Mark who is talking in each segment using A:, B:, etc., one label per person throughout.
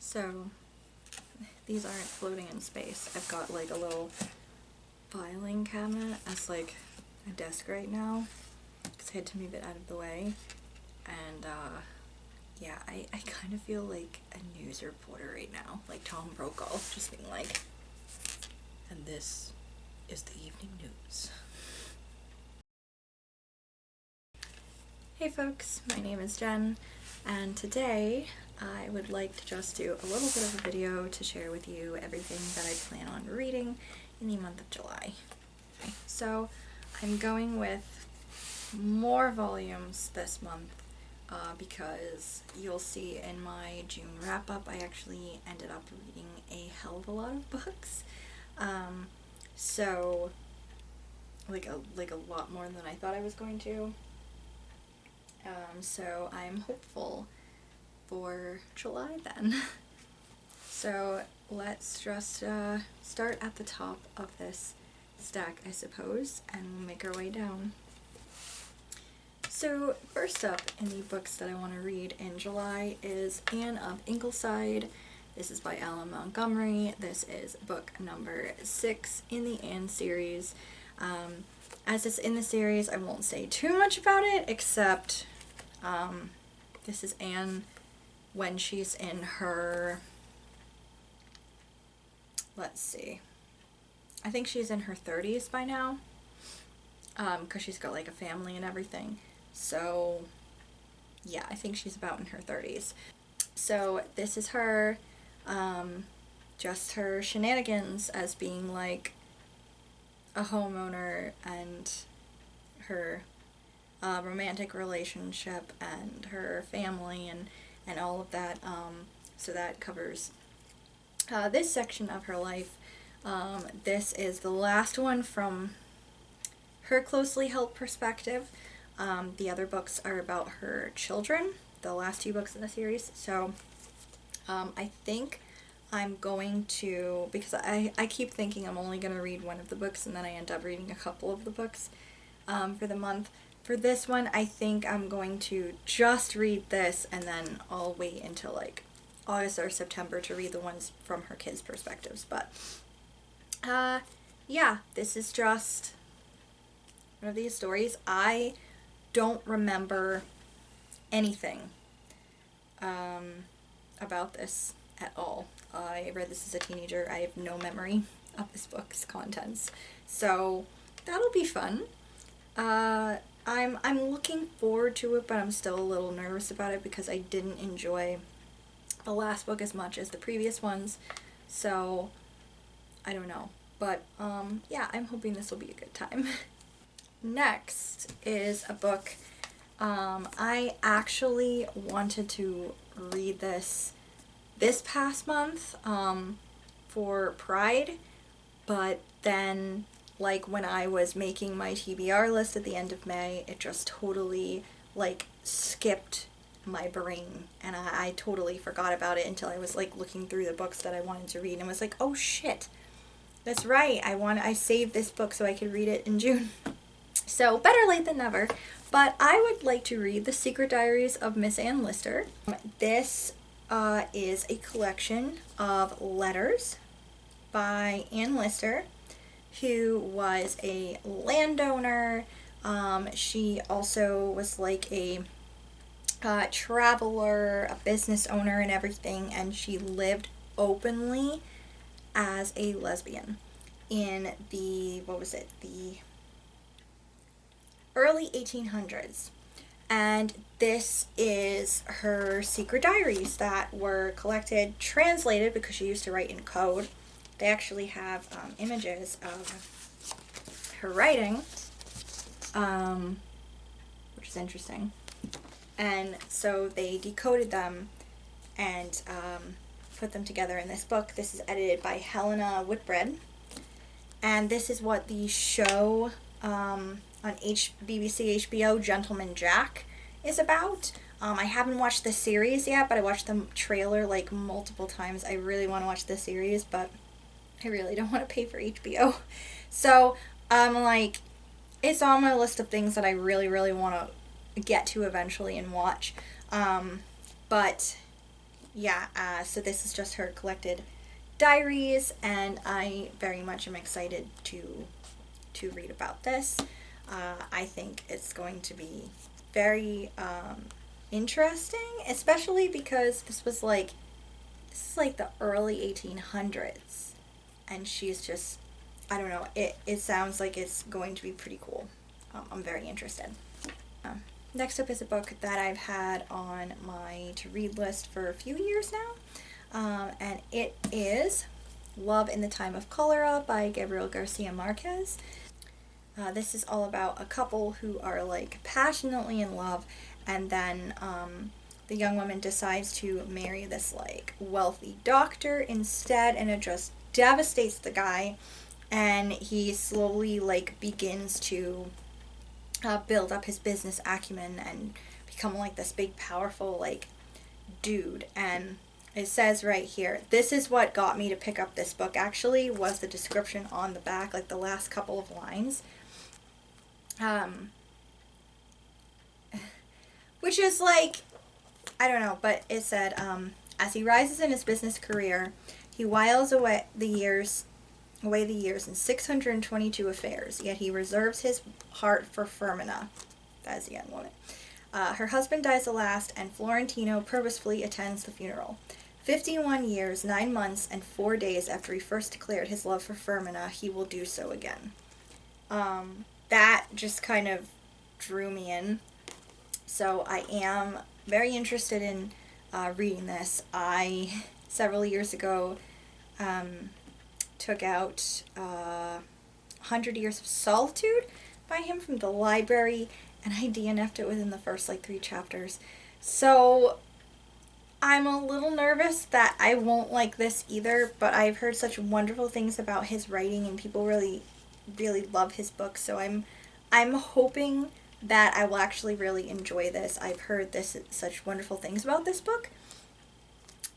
A: So these aren't floating in space. I've got like a little filing cabinet as like a desk right now because I had to move it out of the way. And yeah, I kind of feel like a news reporter right now, like Tom Brokaw, just being like, and this is the evening news. Hey folks, my name is Jen, and today I would like to just do a little bit of a video to share with you everything that I plan on reading in the month of July. So I'm going with more volumes this month because you'll see in my June wrap-up I actually ended up reading a hell of a lot of books. So like a lot more than I thought I was going to. So I'm hopeful for July then. So let's just start at the top of this stack, I suppose, and we'll make our way down. So first up in the books that I want to read in July is Anne of Ingleside. This is by Alan Montgomery. This is book number 6 in the Anne series. As it's in the series, I won't say too much about it, except this is Anne when she's in her, let's see, I think she's in her 30s by now, because she's got like a family and everything. So yeah, I think she's about in her 30s. So this is her, just her shenanigans as being like a homeowner, and her romantic relationship and her family and all of that. So that covers this section of her life. This is the last one from her closely held perspective. The other books are about her children, the last 2 books in the series. So I think I'm going to, because I keep thinking I'm only going to read one of the books and then I end up reading a couple of the books for the month. For this one, I think I'm going to just read this and then I'll wait until like August or September to read the ones from her kids' perspectives. But yeah, this is just one of these stories. I don't remember anything about this at all. I read this as a teenager. I have no memory of this book's contents. So that'll be fun. I'm looking forward to it, but I'm still a little nervous about it because I didn't enjoy the last book as much as the previous ones. So I don't know. But yeah, I'm hoping this will be a good time. Next is a book. I actually wanted to read this past month for Pride, but then like when I was making my TBR list at the end of May, it just totally like skipped my brain, and I totally forgot about it until I was like looking through the books that I wanted to read and was like, oh shit, that's right, I saved this book so I could read it in June. So better late than never. But I would like to read The Secret Diaries of Miss Anne Lister. This is a collection of letters by Anne Lister, who was a landowner. She also was like a traveler, a business owner and everything, and she lived openly as a lesbian in the, the early 1800s. And this is her secret diaries that were collected, translated, because she used to write in code. They actually have images of her writing, which is interesting. And so they decoded them and put them together in this book. This is edited by Helena Whitbread. And this is what the show on BBC HBO, Gentleman Jack, is about. I haven't watched the series yet, but I watched the trailer like multiple times. I really want to watch the series, but I really don't want to pay for HBO. So like, it's on my list of things that I really want to get to eventually and watch. But yeah, so this is just her collected diaries, and I very much am excited to read about this. I think it's going to be very interesting, especially because this is like the early 1800s, and she's just, I don't know, it sounds like it's going to be pretty cool. I'm very interested. Uh, Next up is a book that I've had on my to read list for a few years now, and it is Love in the Time of Cholera by Gabriel Garcia Marquez. This is all about a couple who are like passionately in love, and then the young woman decides to marry this like wealthy doctor instead, and it just devastates the guy, and he slowly like begins to build up his business acumen and become like this big powerful like dude. And it says right here, this is what got me to pick up this book actually, was the description on the back, like the last couple of lines. Um, which is like, I don't know, but it said, as he rises in his business career, he whiles away the years in 622 affairs, yet he reserves his heart for Firmina, that is the young woman. Her husband dies the last, and Florentino purposefully attends the funeral. 51 years, 9 months, and 4 days after he first declared his love for Firmina, he will do so again. That just kind of drew me in. So I am very interested in reading this. I, several years ago, took out 100 Years of Solitude by him from the library, and I DNF'd it within the first like 3 chapters. So I'm a little nervous that I won't like this either, but I've heard such wonderful things about his writing, and people really, really love his books, so I'm hoping that I will actually really enjoy this. I've heard such wonderful things about this book.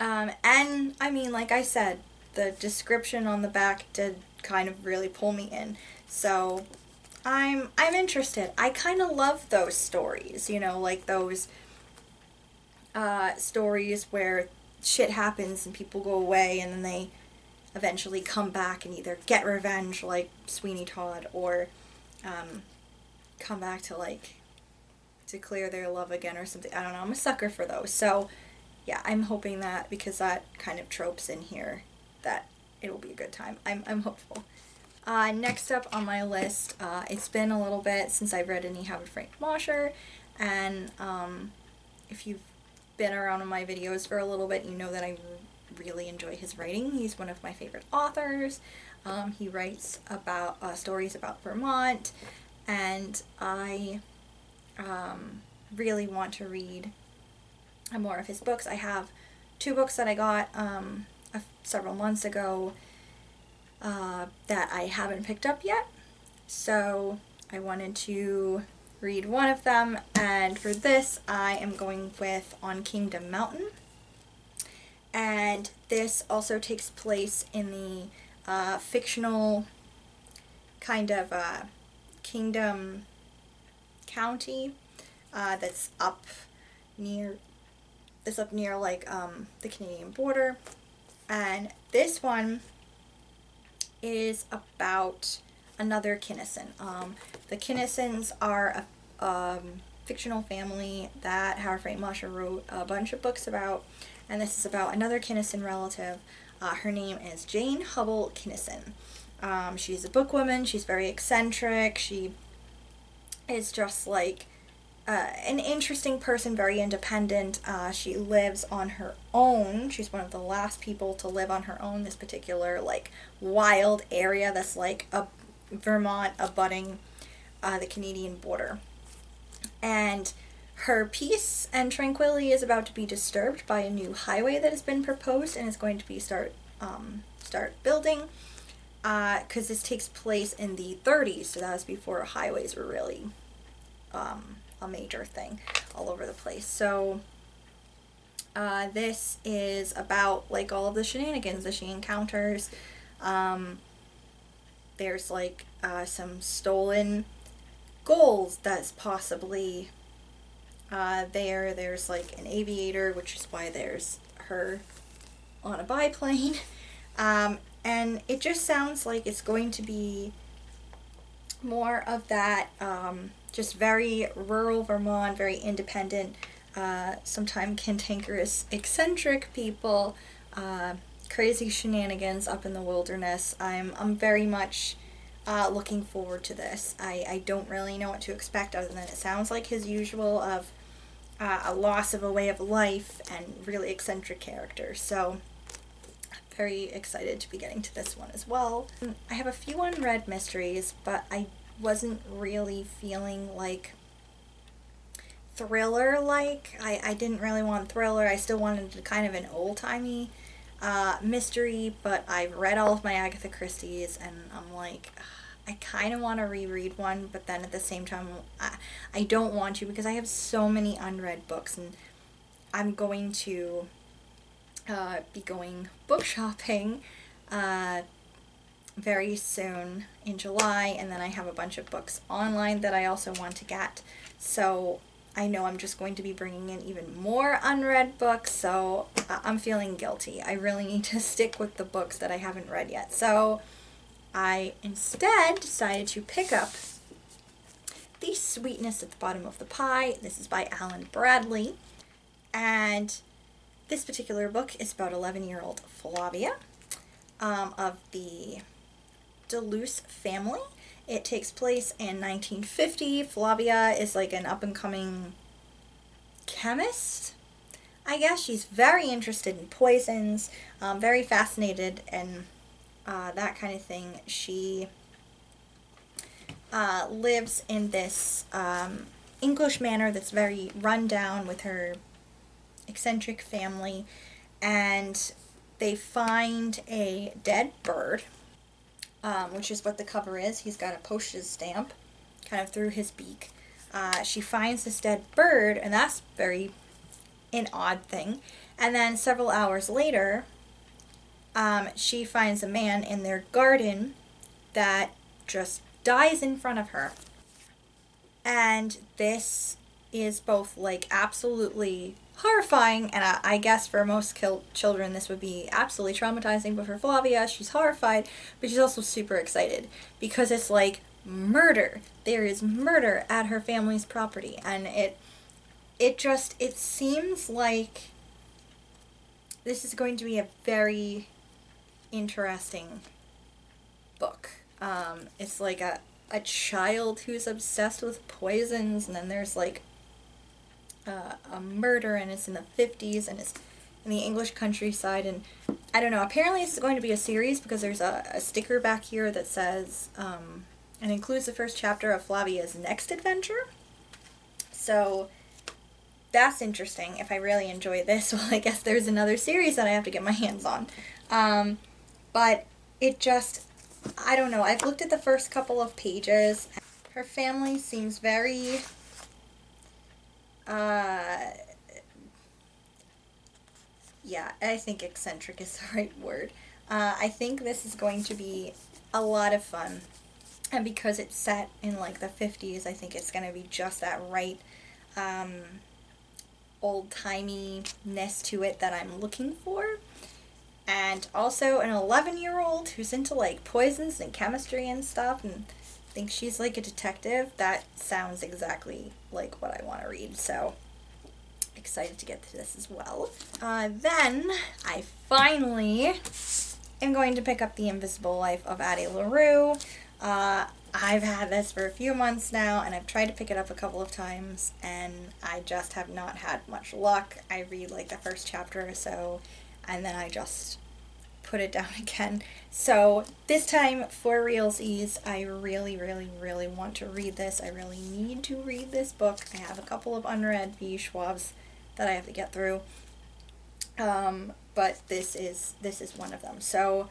A: And I mean, like I said, the description on the back did kind of really pull me in. So I'm interested. I kind of love those stories, like those stories where shit happens and people go away and then they eventually come back and either get revenge like Sweeney Todd, or come back to like declare their love again or something. I don't know. I'm a sucker for those. So yeah, I'm hoping that because that kind of tropes in here, that it will be a good time. I'm hopeful. Next up on my list, it's been a little bit since I've read any Howard Frank Mosher, and if you've been around in my videos for a little bit, you know that I really enjoy his writing. He's one of my favorite authors. He writes about stories about Vermont, and I really want to read more of his books. I have 2 books that I got several months ago that I haven't picked up yet, so I wanted to read one of them, and for this I am going with On Kingdom Mountain, and this also takes place in the fictional kind of Kingdom County that's up near like the Canadian border. And this one is about another Kinnison. The Kinnisons are a fictional family that Howard Frank Mosher wrote a bunch of books about, and this is about another Kinnison relative. Her name is Jane Hubble Kinnison. She's a bookwoman. She's very eccentric. She is just like an interesting person, very independent. She lives on her own. She's one of the last people to live on her own, this particular like wild area that's like a Vermont abutting the Canadian border. And her peace and tranquility is about to be disturbed by a new highway that has been proposed and is going to be start building, because this takes place in the 30s, so that was before highways were really a major thing all over the place. So this is about like all of the shenanigans that she encounters. There's like some stolen gold that's possibly there. There's like an aviator, which is why there's her on a biplane. And it just sounds like it's going to be more of that, just very rural Vermont, very independent, sometimes cantankerous, eccentric people, crazy shenanigans up in the wilderness. I'm very much looking forward to this. I don't really know what to expect other than it sounds like his usual of a loss of a way of life and really eccentric characters. So I'm very excited to be getting to this one as well. I have a few unread mysteries, but I wasn't really feeling like thriller-like. I didn't really want thriller. I still wanted kind of an old-timey mystery, but I've read all of my Agatha Christie's and I'm like, I kind of want to reread one, but then at the same time I don't want to, because I have so many unread books, and I'm going to be going book shopping very soon in July, and then I have a bunch of books online that I also want to get, so I know I'm just going to be bringing in even more unread books, so I'm feeling guilty. I really need to stick with the books that I haven't read yet. So I instead decided to pick up The Sweetest at the Bottom of the Pie. This is by Alan Bradley, and this particular book is about 11-year-old Flavia of the Duluth family. It takes place in 1950. Flavia is like an up-and-coming chemist, I guess. She's very interested in poisons, very fascinated in that kind of thing. She lives in this English manor that's very run down with her eccentric family, and they find a dead bird, which is what the cover is. He's got a postage stamp kind of through his beak. She finds this dead bird, and that's very an odd thing. And then several hours later, she finds a man in their garden that just dies in front of her. And this is both like absolutely horrifying, and I guess for most children this would be absolutely traumatizing, but for Flavia, she's horrified, but she's also super excited because it's like murder. There is murder at her family's property, and it seems like this is going to be a very interesting book. It's like a child who's obsessed with poisons, and then there's like a murder, and it's in the 50s, and it's in the English countryside, and I don't know, apparently it's going to be a series because there's a sticker back here that says and includes the first chapter of Flavia's next adventure. So that's interesting. If I really enjoy this, well, I guess there's another series that I have to get my hands on. But it just, I don't know, I've looked at the first couple of pages. Her family seems very yeah, I think eccentric is the right word. I think this is going to be a lot of fun, and because it's set in like the 50s, I think it's going to be just that right old-timey-ness to it that I'm looking for. And also an 11-year-old who's into like poisons and chemistry and stuff and thinks she's like a detective. That sounds exactly like what I want to read, so excited to get to this as well. Then I finally am going to pick up The Invisible Life of Addie LaRue. I've had this for a few months now, and I've tried to pick it up a couple of times, and I just have not had much luck. I read like the first chapter or so, and then I just put it down again. So this time, for realsies, I really, really, really want to read this. I really need to read this book. I have a couple of unread V. Schwabs that I have to get through, but this is one of them. So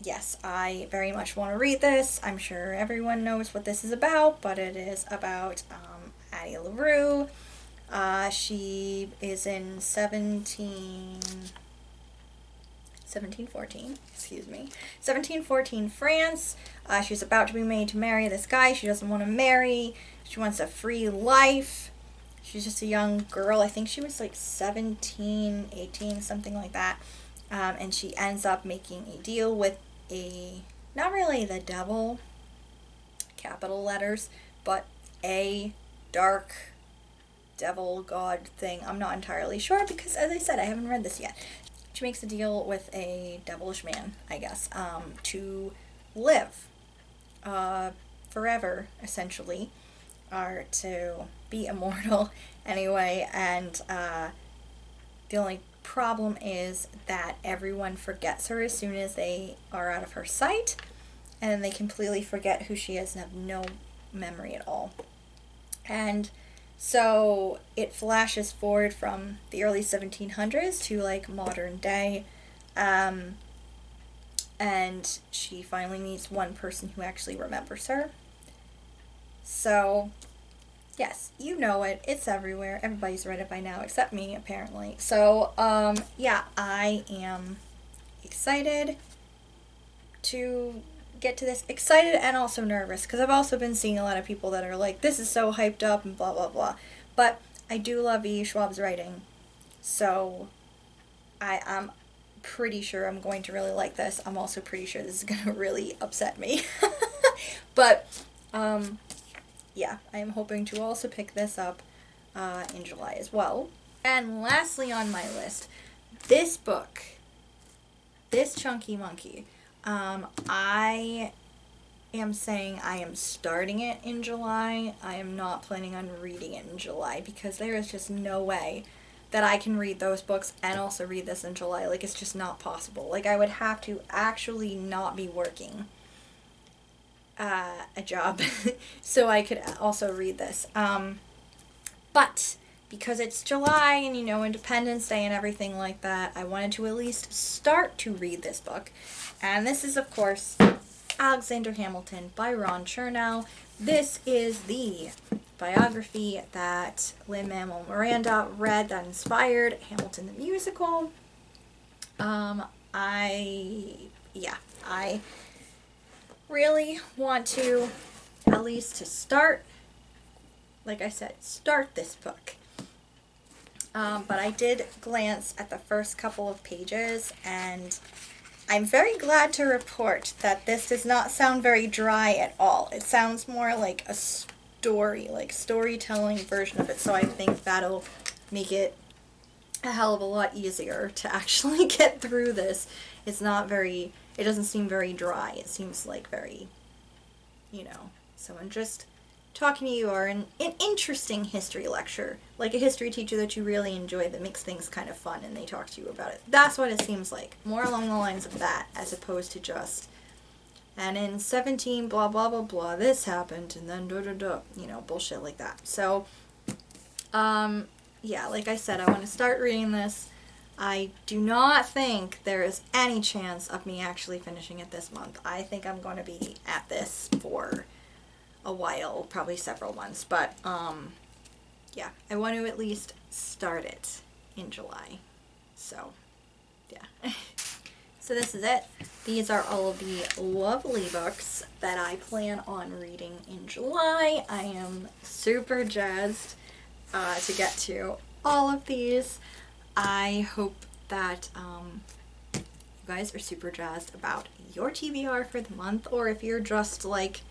A: yes, I very much want to read this. I'm sure everyone knows what this is about, but it is about Addie LaRue. She is in 1714 France. She's about to be made to marry this guy she doesn't want to marry. She wants a free life. She's just a young girl. I think she was like 17, 18, something like that. And she ends up making a deal with not really the devil, capital letters, but a dark devil god thing. I'm not entirely sure because, as I said, I haven't read this yet. She makes a deal with a devilish man, I guess, to live forever, essentially, or to be immortal anyway. And the only problem is that everyone forgets her as soon as they are out of her sight, and then they completely forget who she is and have no memory at all. And so it flashes forward from the early 1700s to like modern day. And she finally meets one person who actually remembers her. So, yes, you know it. It's everywhere. Everybody's read it by now, except me, apparently. So, yeah, I am excited to get to this. Excited and also nervous, because I've also been seeing a lot of people that are like, this is so hyped up and blah, blah, blah. But I do love E. Schwab's writing. So, I'm pretty sure I'm going to really like this. I'm also pretty sure this is going to really upset me. But, yeah, I am hoping to also pick this up in July as well. And lastly on my list, this book, this Chunky Monkey. I am saying I am starting it in July. I am not planning on reading it in July because there is just no way that I can read those books and also read this in July. Like, it's just not possible. Like, I would have to actually not be working a job so I could also read this. But because it's July and, you know, Independence Day and everything like that, I wanted to at least start to read this book. And this is, of course, Alexander Hamilton by Ron Chernow. This is the biography that Lin-Manuel Miranda read that inspired Hamilton the musical. I really want to, at least to start, like I said, start this book. But I did glance at the first couple of pages, and I'm very glad to report that this does not sound very dry at all. It sounds more like a story, like storytelling version of it, so I think that'll make it a hell of a lot easier to actually get through this. It doesn't seem very dry. It seems like very, you know, someone just talking to you, or an interesting history lecture, like a history teacher that you really enjoy that makes things kind of fun and they talk to you about it. That's what it seems like. More along the lines of that, as opposed to just, and in 17 blah blah blah blah this happened and then da da da, you know, bullshit like that. So yeah, like I said, I want to start reading this. I do not think there is any chance of me actually finishing it this month. I think I'm going to be at this for a while, probably several months, but yeah, I want to at least start it in July. So yeah. So this is it. These are all of the lovely books that I plan on reading in July. I am super jazzed to get to all of these. I hope that you guys are super jazzed about your TBR for the month, or if you're just like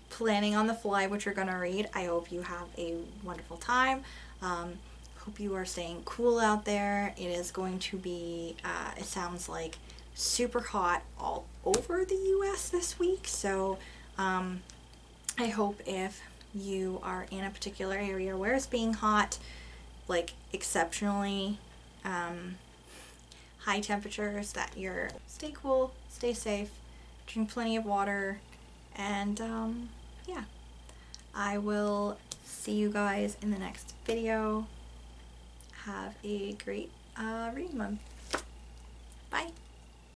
A: planning on the fly what you're gonna read, I hope you have a wonderful time. Hope you are staying cool out there. It is going to be, it sounds like, super hot all over the US this week, so I hope if you are in a particular area where it's being hot, like exceptionally high temperatures, that you're stay cool, stay safe, drink plenty of water, and yeah, I will see you guys in the next video. Have a great reading month. Bye.